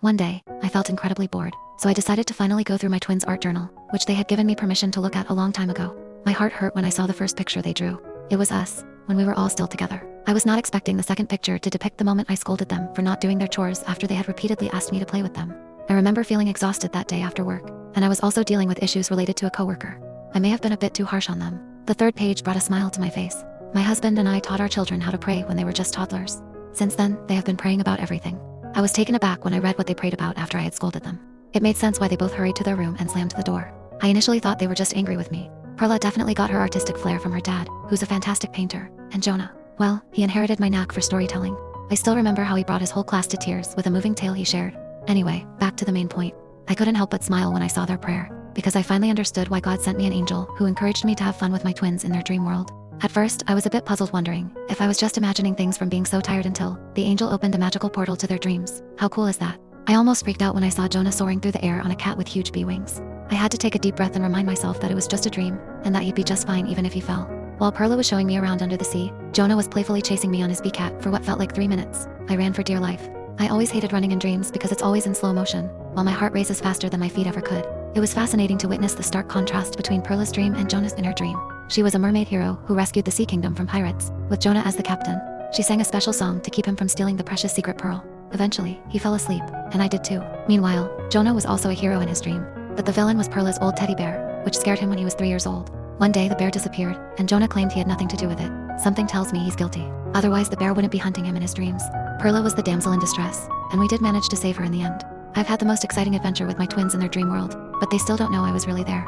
One day, I felt incredibly bored, so I decided to finally go through my twins' art journal, which they had given me permission to look at a long time ago. My heart hurt when I saw the first picture they drew. It was us, when we were all still together. I was not expecting the second picture to depict the moment I scolded them for not doing their chores after they had repeatedly asked me to play with them. I remember feeling exhausted that day after work, and I was also dealing with issues related to a coworker. I may have been a bit too harsh on them. The third page brought a smile to my face. My husband and I taught our children how to pray when they were just toddlers. Since then, they have been praying about everything. I was taken aback when I read what they prayed about after I had scolded them. It made sense why they both hurried to their room and slammed the door. I initially thought they were just angry with me. Perla definitely got her artistic flair from her dad, who's a fantastic painter, and Jonah, well, he inherited my knack for storytelling. I still remember how he brought his whole class to tears with a moving tale he shared. Anyway, back to the main point. I couldn't help but smile when I saw their prayer, because I finally understood why God sent me an angel who encouraged me to have fun with my twins in their dream world. At first, I was a bit puzzled, wondering if I was just imagining things from being so tired, until the angel opened a magical portal to their dreams. How cool is that? I almost freaked out when I saw Jonah soaring through the air on a cat with huge bee wings. I had to take a deep breath and remind myself that it was just a dream, and that he'd be just fine even if he fell. While Perla was showing me around under the sea, Jonah was playfully chasing me on his bee cat for what felt like 3 minutes. I ran for dear life. I always hated running in dreams because it's always in slow motion, while my heart races faster than my feet ever could. It was fascinating to witness the stark contrast between Perla's dream and Jonah's inner dream. She was a mermaid hero who rescued the Sea Kingdom from pirates, with Jonah as the captain. She sang a special song to keep him from stealing the precious secret pearl. Eventually, he fell asleep, and I did too. Meanwhile, Jonah was also a hero in his dream, but the villain was Perla's old teddy bear, which scared him when he was 3 years old. One day the bear disappeared, and Jonah claimed he had nothing to do with it. Something tells me he's guilty. Otherwise the bear wouldn't be hunting him in his dreams. Perla was the damsel in distress, and we did manage to save her in the end. I've had the most exciting adventure with my twins in their dream world, but they still don't know I was really there.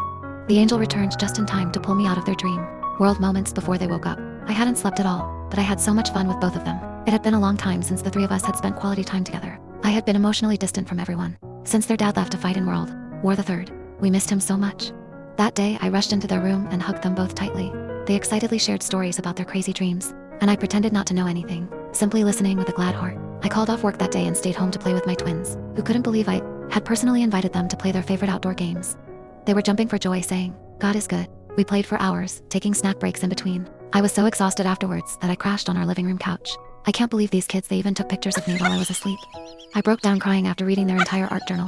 The angel returned just in time to pull me out of their dream world moments before they woke up. I hadn't slept at all, but I had so much fun with both of them. It had been a long time since the three of us had spent quality time together. I had been emotionally distant from everyone since their dad left to fight in World War III. We missed him so much. That day, I rushed into their room and hugged them both tightly. They excitedly shared stories about their crazy dreams, and I pretended not to know anything, simply listening with a glad heart. I called off work that day and stayed home to play with my twins, who couldn't believe I had personally invited them to play their favorite outdoor games. They were jumping for joy, saying, "God is good." We played for hours, taking snack breaks in between. I was so exhausted afterwards that I crashed on our living room couch. I can't believe these kids, they even took pictures of me while I was asleep. I broke down crying after reading their entire art journal.